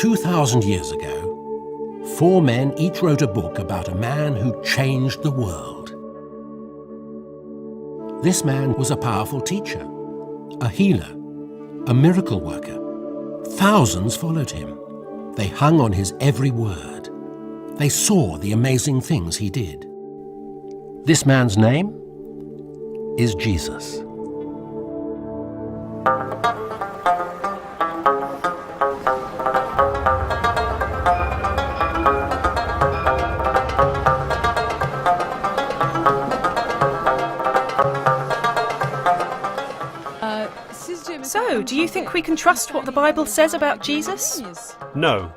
2,000 years ago, 4 men each wrote a book about a man who changed the world. This man was a powerful teacher, a healer, a miracle worker. Thousands followed him. They hung on his every word. They saw the amazing things he did. This man's name is Jesus. So, do you think we can trust what the Bible says about Jesus? No.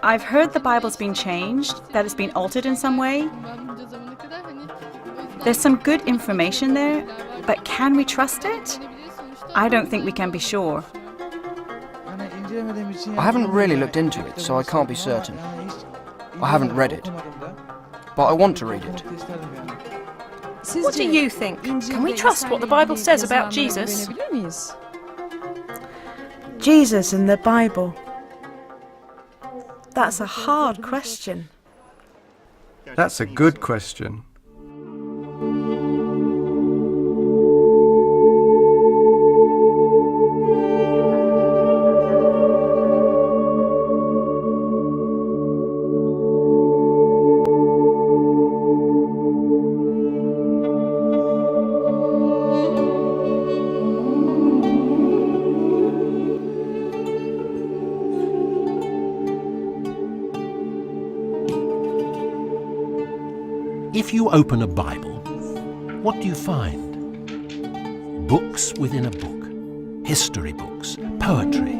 I've heard the Bible's been changed, that it's been altered in some way. There's some good information there, but can we trust it? I don't think we can be sure. I haven't really looked into it, so I can't be certain. I haven't read it, but I want to read it. What do you think? Can we trust what the Bible says about Jesus? Jesus and the Bible. That's a hard question. That's a good question. If you open a Bible, what do you find? Books within a book, history books, poetry,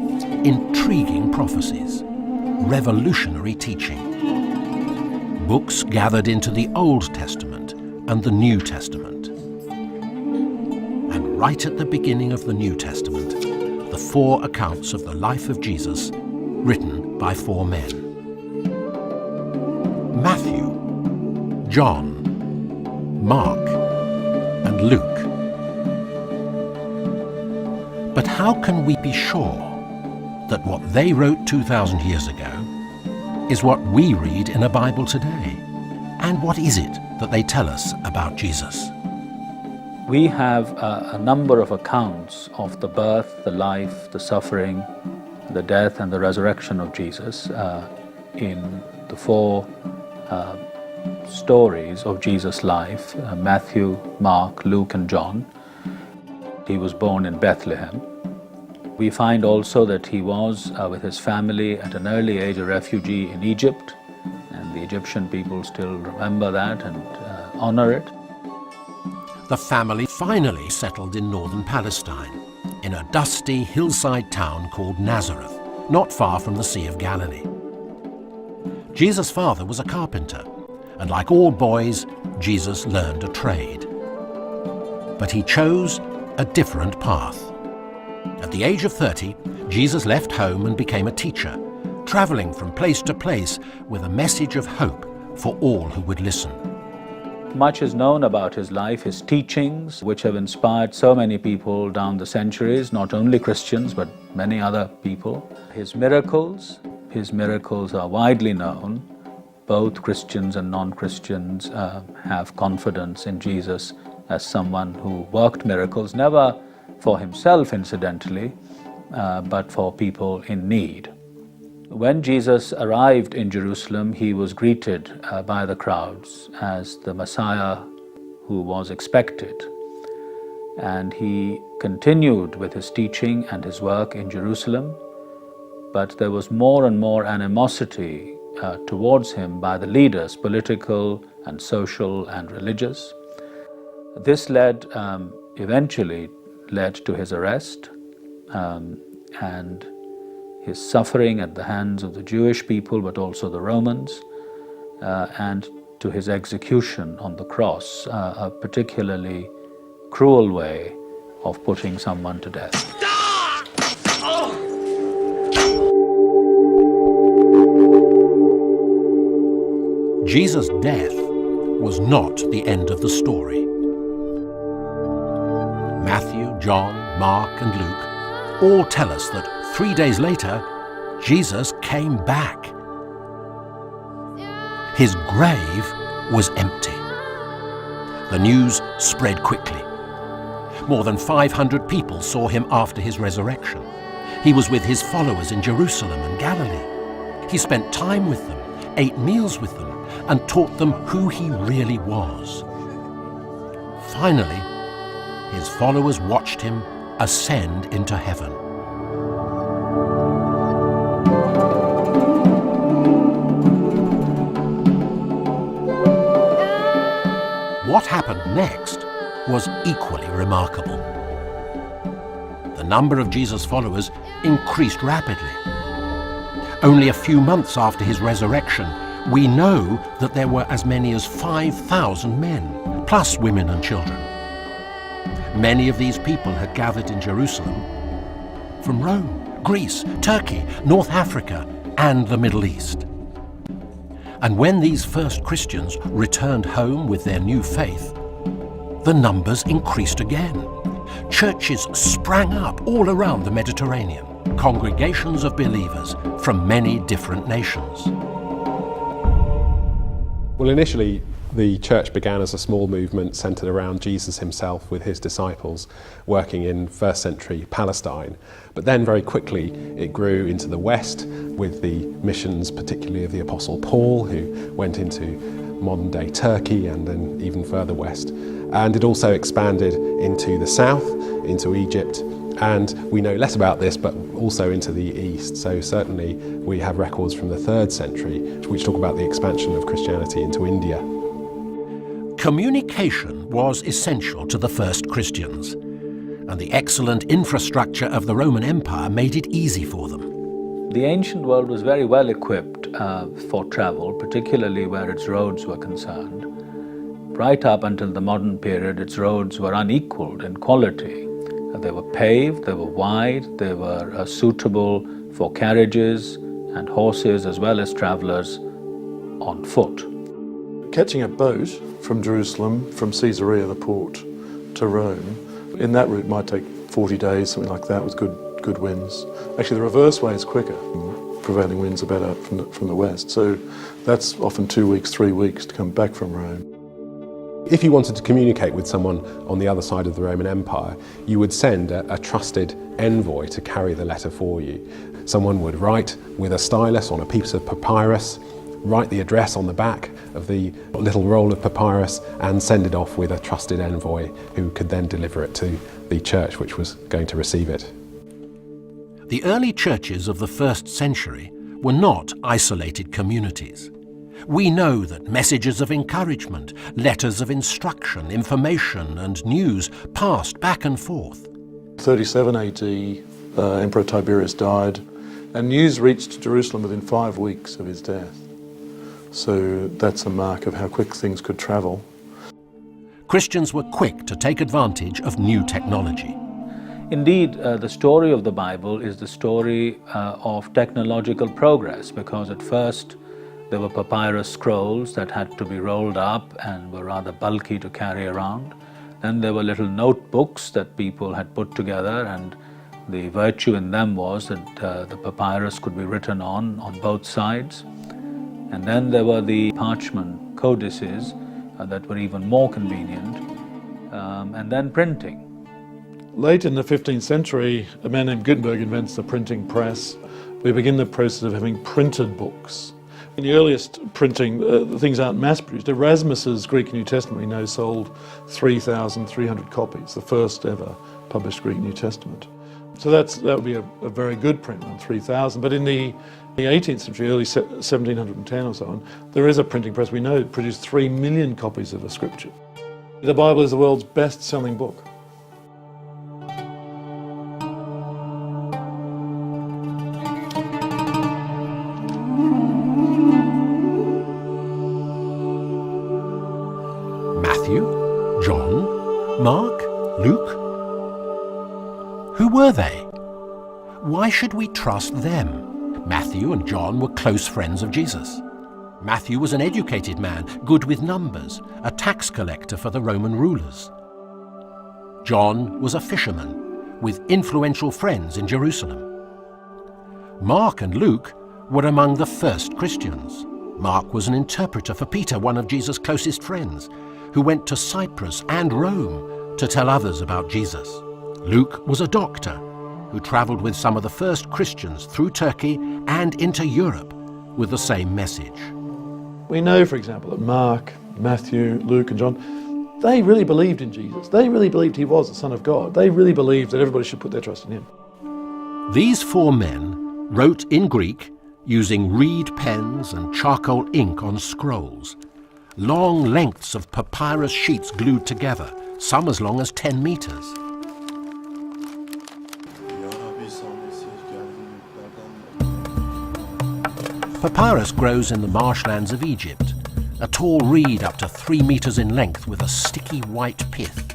intriguing prophecies, revolutionary teaching. Books gathered into the Old Testament and the New Testament. And right at the beginning of the New Testament, the 4 accounts of the life of Jesus, written by 4 men. Matthew, John, Mark, and Luke. But how can we be sure that what they wrote 2,000 years ago is what we read in a Bible today? And what is it that they tell us about Jesus? We have a number of accounts of the birth, the life, the suffering, the death, and the resurrection of Jesus in the 4 stories of Jesus' life, Matthew, Mark, Luke, and John. He was born in Bethlehem. We find also that he was, with his family at an early age, a refugee in Egypt, and the Egyptian people still remember that and honor it. The family finally settled in northern Palestine, in a dusty hillside town called Nazareth, not far from the Sea of Galilee. Jesus' father was a carpenter, and like all boys, Jesus learned a trade. But he chose a different path. At the age of 30, Jesus left home and became a teacher, traveling from place to place with a message of hope for all who would listen. Much is known about his life, his teachings, which have inspired so many people down the centuries, not only Christians, but many other people. His miracles are widely known. Both Christians and non-Christians have confidence in Jesus as someone who worked miracles, never for himself incidentally, but for people in need. When Jesus arrived in Jerusalem, he was greeted by the crowds as the Messiah who was expected. And he continued with his teaching and his work in Jerusalem, but there was more and more animosity towards him by the leaders, political and social and religious. This eventually led to his arrest and his suffering at the hands of the Jewish people, but also the Romans, and to his execution on the cross, a particularly cruel way of putting someone to death. Jesus' death was not the end of the story. Matthew, John, Mark, and Luke all tell us that 3 days later, Jesus came back. His grave was empty. The news spread quickly. More than 500 people saw him after his resurrection. He was with his followers in Jerusalem and Galilee. He spent time with them, ate meals with them, and taught them who he really was. Finally, his followers watched him ascend into heaven. What happened next was equally remarkable. The number of Jesus' followers increased rapidly. Only a few months after his resurrection, we know that there were as many as 5,000 men, plus women and children. Many of these people had gathered in Jerusalem from Rome, Greece, Turkey, North Africa, and the Middle East. And when these first Christians returned home with their new faith, the numbers increased again. Churches sprang up all around the Mediterranean, congregations of believers from many different nations. Well, initially, the church began as a small movement centred around Jesus himself with his disciples, working in first century Palestine. But then very quickly it grew into the West with the missions, particularly of the Apostle Paul, who went into modern day Turkey and then even further west. And it also expanded into the south, into Egypt, and we know less about this, but also into the east. So certainly we have records from the 3rd century which talk about the expansion of Christianity into India. Communication was essential to the first Christians, and the excellent infrastructure of the Roman Empire made it easy for them. The ancient world was very well equipped for travel, particularly where its roads were concerned. Right up until the modern period, its roads were unequaled in quality. They were paved, they were wide, they were suitable for carriages and horses as well as travellers on foot. Catching a boat from Jerusalem, from Caesarea, the port, to Rome, in that route might take 40 days, something like that, with good winds. Actually, the reverse way is quicker. Prevailing winds are better from the west, so that's often 2 weeks, 3 weeks to come back from Rome. If you wanted to communicate with someone on the other side of the Roman Empire, you would send a trusted envoy to carry the letter for you. Someone would write with a stylus on a piece of papyrus, write the address on the back of the little roll of papyrus and send it off with a trusted envoy who could then deliver it to the church which was going to receive it. The early churches of the 1st century were not isolated communities. We know that messages of encouragement, letters of instruction, information and news passed back and forth. 37 AD, Emperor Tiberius died, and news reached Jerusalem within 5 weeks of his death. So that's a mark of how quick things could travel. Christians were quick to take advantage of new technology. Indeed, the story of the Bible is the story of technological progress, because at first there were papyrus scrolls that had to be rolled up and were rather bulky to carry around. Then there were little notebooks that people had put together, and the virtue in them was that the papyrus could be written on both sides. And then there were the parchment codices that were even more convenient, and then printing. Late in the 15th century, a man named Gutenberg invents the printing press. We begin the process of having printed books. In the earliest printing, things aren't mass-produced. Erasmus's Greek New Testament, we know, sold 3,300 copies, the first ever published Greek New Testament. So that would be a very good print on 3,000. But in the 18th century, early 1710 or so on, there is a printing press. We know it produced 3 million copies of the Scripture. The Bible is the world's best-selling book. Matthew, John, Mark, Luke. Who were they? Why should we trust them? Matthew and John were close friends of Jesus. Matthew was an educated man, good with numbers, a tax collector for the Roman rulers. John was a fisherman with influential friends in Jerusalem. Mark and Luke were among the first Christians. Mark was an interpreter for Peter, one of Jesus' closest friends, who went to Cyprus and Rome to tell others about Jesus. Luke was a doctor who travelled with some of the first Christians through Turkey and into Europe with the same message. We know, for example, that Mark, Matthew, Luke and John, they really believed in Jesus. They really believed he was the Son of God. They really believed that everybody should put their trust in him. These four men wrote in Greek using reed pens and charcoal ink on scrolls, long lengths of papyrus sheets glued together, some as long as 10 meters. Papyrus grows in the marshlands of Egypt, a tall reed up to 3 meters in length with a sticky white pith.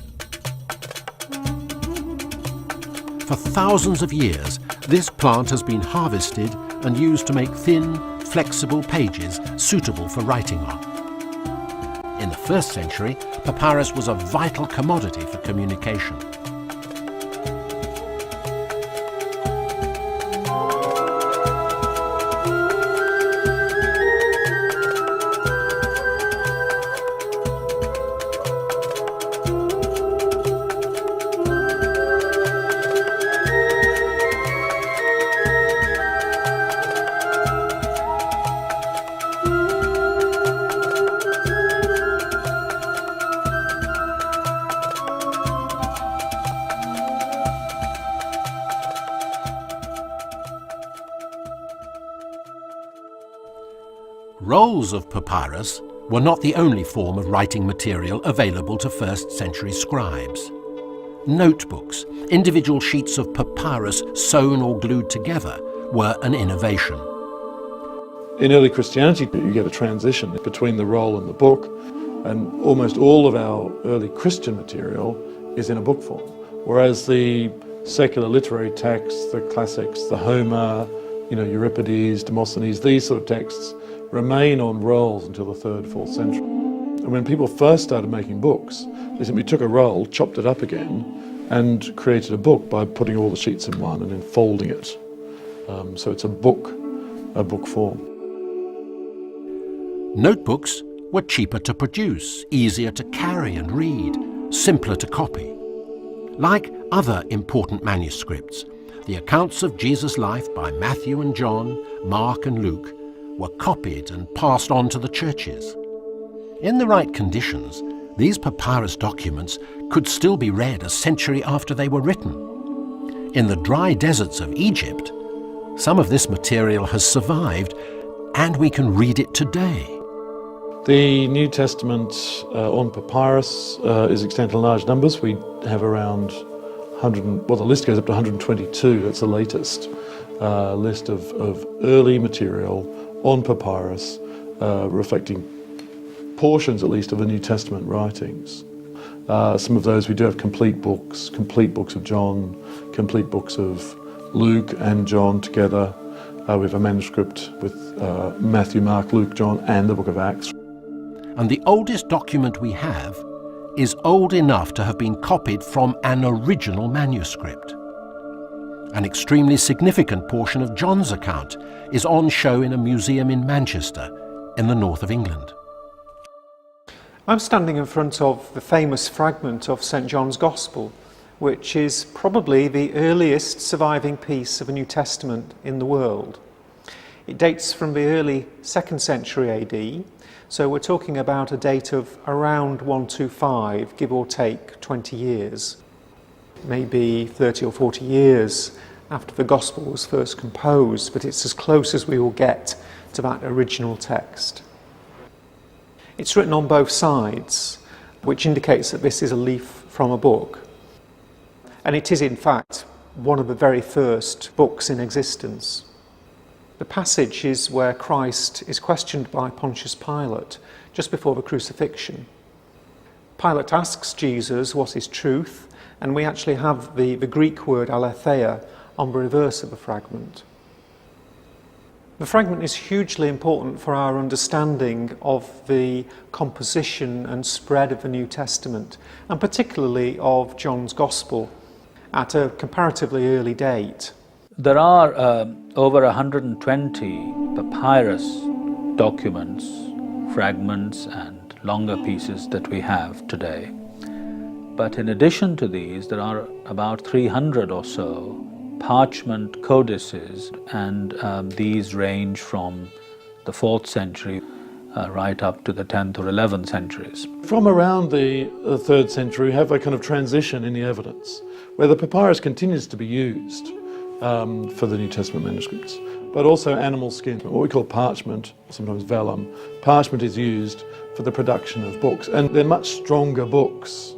For thousands of years, this plant has been harvested and used to make thin, flexible pages suitable for writing on. In the 1st century, papyrus was a vital commodity for communication. Rolls of papyrus were not the only form of writing material available to 1st century scribes. Notebooks, individual sheets of papyrus sewn or glued together, were an innovation. In early Christianity, you get a transition between the roll and the book, and almost all of our early Christian material is in a book form, whereas the secular literary texts, the classics, the Homer, Euripides, Demosthenes, these sort of texts remain on rolls until the 3rd, 4th century. And when people first started making books, they simply took a roll, chopped it up again, and created a book by putting all the sheets in one and then folding it. So it's a book form. Notebooks were cheaper to produce, easier to carry and read, simpler to copy. Like other important manuscripts, the accounts of Jesus' life by Matthew and John, Mark and Luke were copied and passed on to the churches. In the right conditions, these papyrus documents could still be read a century after they were written. In the dry deserts of Egypt, some of this material has survived, and we can read it today. The New Testament on papyrus is extant in large numbers. We have around 100, the list goes up to 122, that's the latest list of early material on papyrus, reflecting portions at least of the New Testament writings. Some of those we do have complete books of John, complete books of Luke and John together. We have a manuscript with Matthew, Mark, Luke, John and the book of Acts. And the oldest document we have is old enough to have been copied from an original manuscript. An extremely significant portion of John's account is on show in a museum in Manchester, in the north of England. I'm standing in front of the famous fragment of St. John's Gospel, which is probably the earliest surviving piece of a New Testament in the world. It dates from the early 2nd century AD, so we're talking about a date of around 125, give or take 20 years. Maybe 30 or 40 years after the Gospel was first composed, but it's as close as we will get to that original text. It's written on both sides, which indicates that this is a leaf from a book. And it is in fact one of the very first books in existence. The passage is where Christ is questioned by Pontius Pilate just before the crucifixion. Pilate asks Jesus what is truth, and we actually have the Greek word aletheia on the reverse of the fragment. The fragment is hugely important for our understanding of the composition and spread of the New Testament, and particularly of John's Gospel at a comparatively early date. There are over 120 papyrus documents, fragments and longer pieces that we have today. But in addition to these, there are about 300 or so parchment codices, and these range from the 4th century right up to the 10th or 11th centuries. From around the 3rd century, we have a kind of transition in the evidence, where the papyrus continues to be used for the New Testament manuscripts, but also animal skin, what we call parchment, sometimes vellum. Parchment is used for the production of books, and they're much stronger books.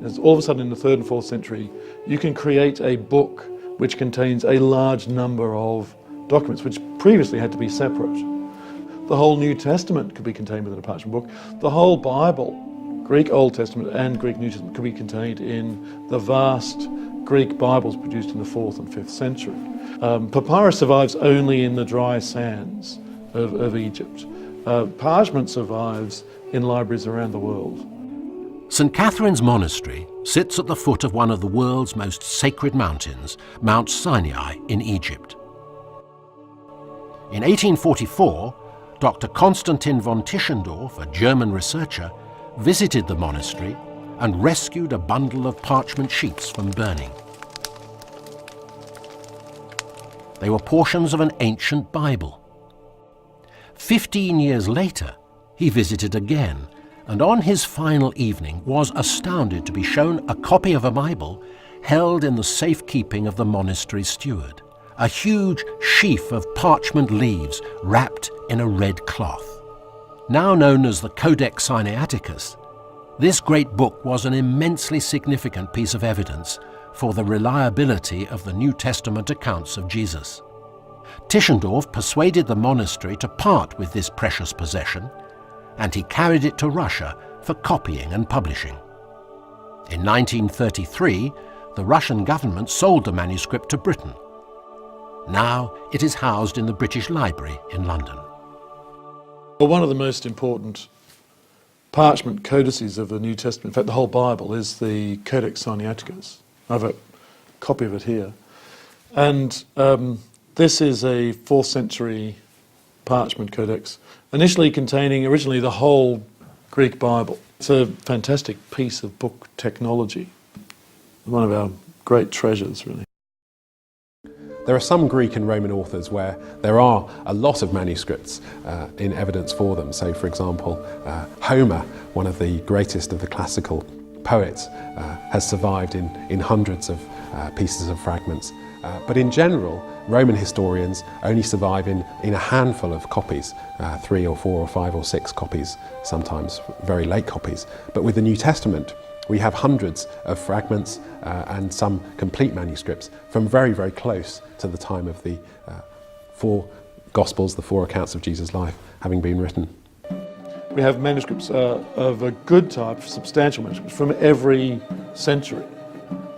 As all of a sudden in the 3rd and 4th century, you can create a book which contains a large number of documents which previously had to be separate. The whole New Testament could be contained within a parchment book. The whole Bible, Greek Old Testament and Greek New Testament, could be contained in the vast Greek Bibles produced in the 4th and 5th century. Papyrus survives only in the dry sands of Egypt. Parchment survives in libraries around the world. St. Catherine's Monastery sits at the foot of one of the world's most sacred mountains, Mount Sinai in Egypt. In 1844, Dr. Konstantin von Tischendorf, a German researcher, visited the monastery and rescued a bundle of parchment sheets from burning. They were portions of an ancient Bible. 15 years later, he visited again, and on his final evening was astounded to be shown a copy of a Bible held in the safekeeping of the monastery steward, a huge sheaf of parchment leaves wrapped in a red cloth. Now known as the Codex Sinaiticus, this great book was an immensely significant piece of evidence for the reliability of the New Testament accounts of Jesus. Tischendorf persuaded the monastery to part with this precious possession, and he carried it to Russia for copying and publishing. In 1933, the Russian government sold the manuscript to Britain. Now it is housed in the British Library in London. Well, one of the most important parchment codices of the New Testament, in fact the whole Bible, is the Codex Sinaiticus. I have a copy of it here. And this is a 4th century parchment codex, initially containing originally the whole Greek Bible. It's a fantastic piece of book technology, one of our great treasures, really. There are some Greek and Roman authors where there are a lot of manuscripts in evidence for them. So, for example, Homer, one of the greatest of the classical poets, has survived in hundreds of pieces of fragments. But in general, Roman historians only survive in a handful of copies, 3 or 4 or 5 or 6 copies, sometimes very late copies. But with the New Testament, we have hundreds of fragments and some complete manuscripts from very, very close to the time of the 4 Gospels, the 4 accounts of Jesus' life having been written. We have manuscripts of a good type, substantial manuscripts, from every century.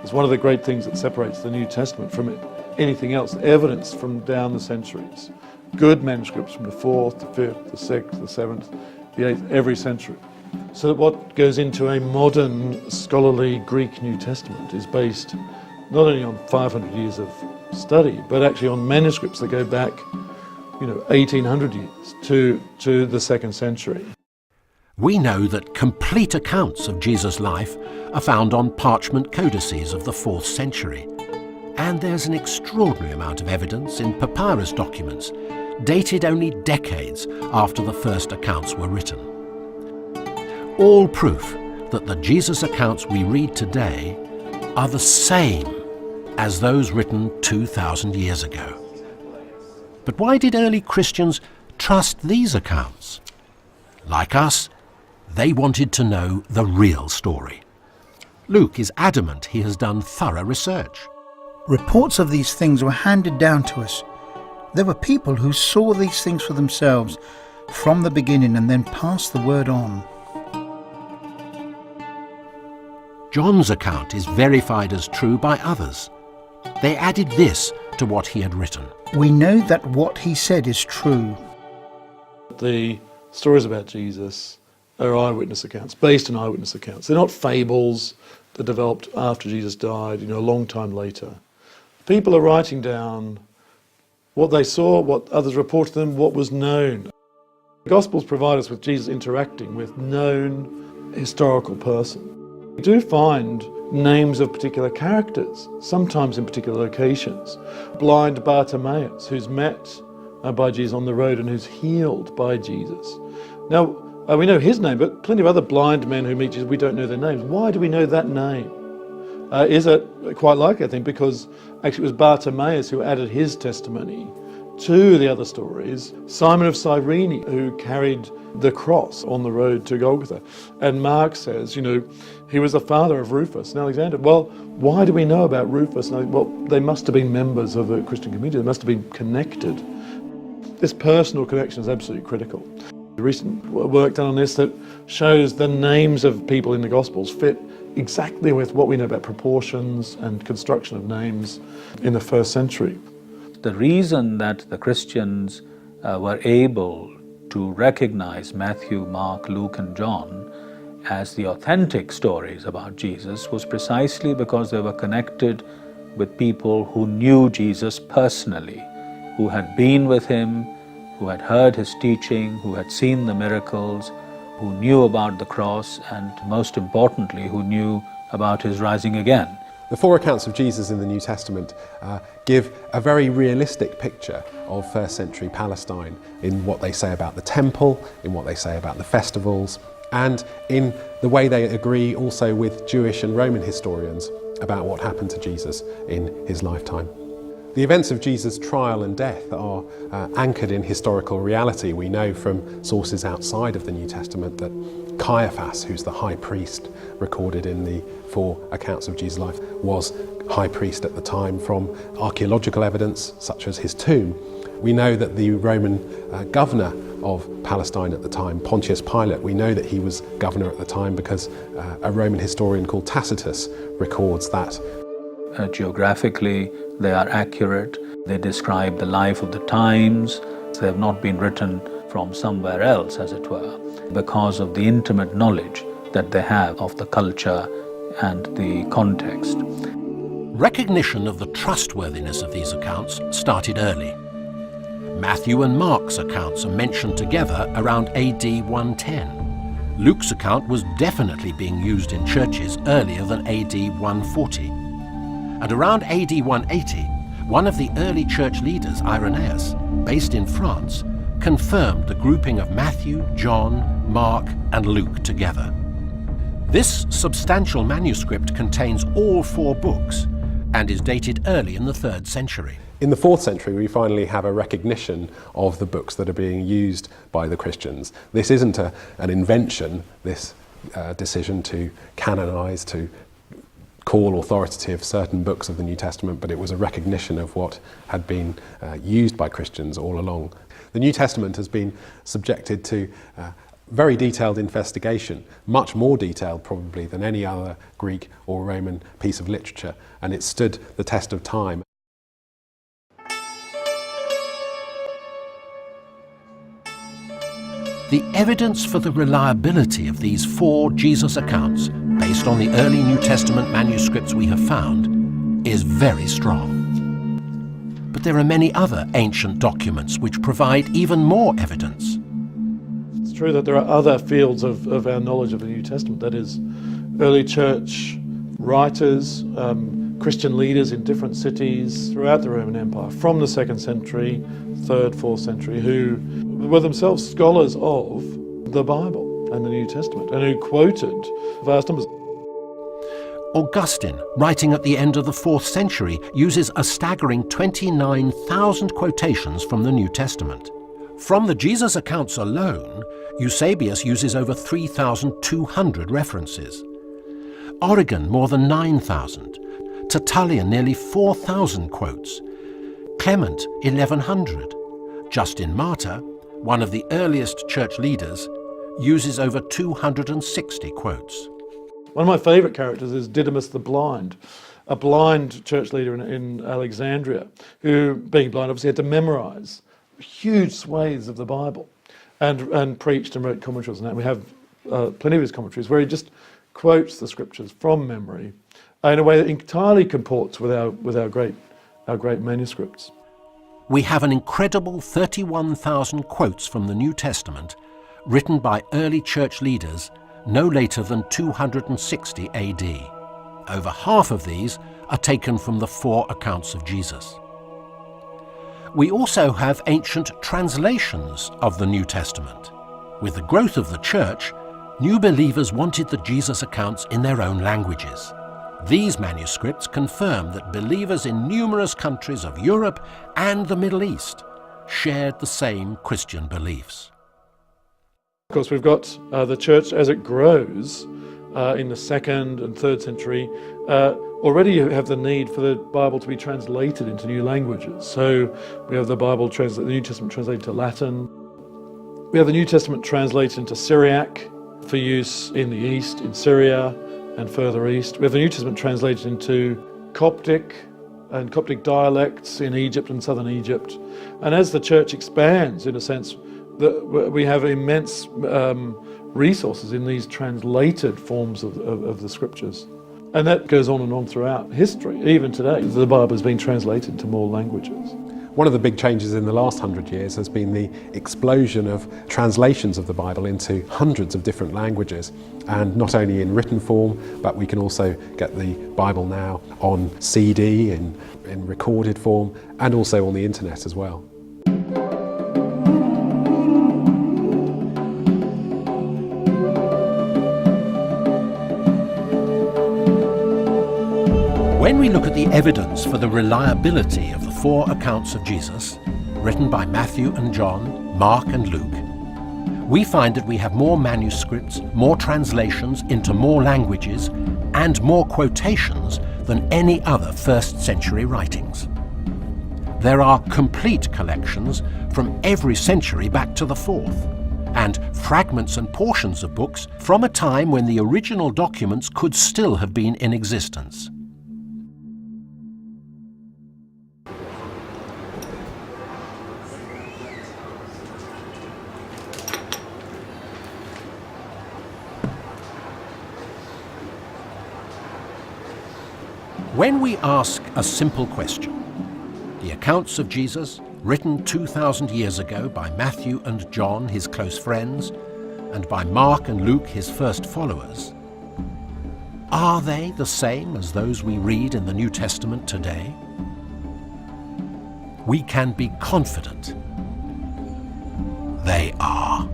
It's one of the great things that separates the New Testament from anything else, evidence from down the centuries. Good manuscripts from the 4th, the 5th, the 6th, the 7th, the 8th, every century. So that what goes into a modern scholarly Greek New Testament is based not only on 500 years of study, but actually on manuscripts that go back, 1800 years to the 2nd century. We know that complete accounts of Jesus' life are found on parchment codices of the 4th century. And there's an extraordinary amount of evidence in papyrus documents, dated only decades after the first accounts were written. All proof that the Jesus accounts we read today are the same as those written 2,000 years ago. But why did early Christians trust these accounts? Like us, they wanted to know the real story. Luke is adamant he has done thorough research. Reports of these things were handed down to us. There were people who saw these things for themselves from the beginning and then passed the word on. John's account is verified as true by others. They added this to what he had written. We know that what he said is true. The stories about Jesus are eyewitness accounts, based on eyewitness accounts. They're not fables that developed after Jesus died, a long time later. People are writing down what they saw, what others reported to them, what was known. The Gospels provide us with Jesus interacting with known historical person. We do find names of particular characters, sometimes in particular locations. Blind Bartimaeus, who's met by Jesus on the road and who's healed by Jesus. Now, we know his name, but plenty of other blind men who meet Jesus, we don't know their names. Why do we know that name? Is it quite likely, I think, because actually it was Bartimaeus who added his testimony to the other stories. Simon of Cyrene, who carried the cross on the road to Golgotha. And Mark says, he was the father of Rufus and Alexander. Well, why do we know about Rufus? Well, they must have been members of a Christian community. They must have been connected. This personal connection is absolutely critical. The recent work done on this that shows the names of people in the Gospels fit exactly with what we know about proportions and construction of names in the first century. The reason that the Christians were able to recognize Matthew, Mark, Luke, and John as the authentic stories about Jesus was precisely because they were connected with people who knew Jesus personally, who had been with him, who had heard his teaching, who had seen the miracles, who knew about the cross, and most importantly, who knew about his rising again. The four accounts of Jesus in the New Testament give a very realistic picture of first century Palestine in what they say about the temple, in what they say about the festivals, and in the way they agree also with Jewish and Roman historians about what happened to Jesus in his lifetime. The events of Jesus' trial and death are anchored in historical reality. We know from sources outside of the New Testament that Caiaphas, who's the high priest recorded in the four accounts of Jesus' life, was high priest at the time. From archaeological evidence, such as his tomb, we know that the Roman governor of Palestine at the time, Pontius Pilate, we know that he was governor at the time because a Roman historian called Tacitus records that. Geographically, they are accurate. They describe the life of the times. They have not been written from somewhere else, as it were, because of the intimate knowledge that they have of the culture and the context. Recognition of the trustworthiness of these accounts started early. Matthew and Mark's accounts are mentioned together around AD 110. Luke's account was definitely being used in churches earlier than AD 140. And around AD 180, one of the early church leaders, Irenaeus, based in France, confirmed the grouping of Matthew, John, Mark, and Luke together. This substantial manuscript contains all four books and is dated early in the 3rd century. In the 4th century, we finally have a recognition of the books that are being used by the Christians. This isn't an invention, this decision to canonize, to call authoritative certain books of the New Testament, but it was a recognition of what had been used by Christians all along. The New Testament has been subjected to very detailed investigation, much more detailed probably than any other Greek or Roman piece of literature, and it stood the test of time. The evidence for the reliability of these four Jesus accounts, based on the early New Testament manuscripts we have found, is very strong. But there are many other ancient documents which provide even more evidence. It's true that there are other fields of our knowledge of the New Testament, that is, early church writers, Christian leaders in different cities throughout the Roman Empire from the 2nd century, 3rd, 4th century, who were themselves scholars of the Bible and the New Testament, and who quoted vast numbers. Augustine, writing at the end of the 4th century, uses a staggering 29,000 quotations from the New Testament. From the Jesus accounts alone, Eusebius uses over 3,200 references. Origen more than 9,000. Tertullian nearly 4,000 quotes. Clement 1,100. Justin Martyr, one of the earliest church leaders, uses over 260 quotes. One of my favourite characters is Didymus the Blind, a blind church leader in Alexandria, who, being blind, obviously had to memorise huge swathes of the Bible and preached and wrote commentaries on that. We have plenty of his commentaries where he just quotes the scriptures from memory in a way that entirely comports with our great our great manuscripts. We have an incredible 31,000 quotes from the New Testament written by early church leaders no later than 260 AD. Over half of these are taken from the 4 accounts of Jesus. We also have ancient translations of the New Testament. With the growth of the church, new believers wanted the Jesus accounts in their own languages. These manuscripts confirm that believers in numerous countries of Europe and the Middle East shared the same Christian beliefs. Of course, we've got the church as it grows in the 2nd and 3rd century. Already you have the need for the Bible to be translated into new languages. So we have the New Testament translated to Latin. We have the New Testament translated into Syriac for use in the East, in Syria and further east. We have the New Testament translated into Coptic and Coptic dialects in Egypt and southern Egypt. And as the church expands, in a sense, we have immense resources in these translated forms of the scriptures. And that goes on and on throughout history. Even today, the Bible has been translated into more languages. One of the big changes in the last 100 years has been the explosion of translations of the Bible into hundreds of different languages, and not only in written form, but we can also get the Bible now on CD, in recorded form, and also on the internet as well. When we look at the evidence for the reliability of the 4 accounts of Jesus, written by Matthew and John, Mark and Luke, we find that we have more manuscripts, more translations into more languages, and more quotations than any other first-century writings. There are complete collections from every century back to the 4th, and fragments and portions of books from a time when the original documents could still have been in existence. When we ask a simple question, the accounts of Jesus, written 2,000 years ago by Matthew and John, his close friends, and by Mark and Luke, his first followers, are they the same as those we read in the New Testament today? We can be confident they are.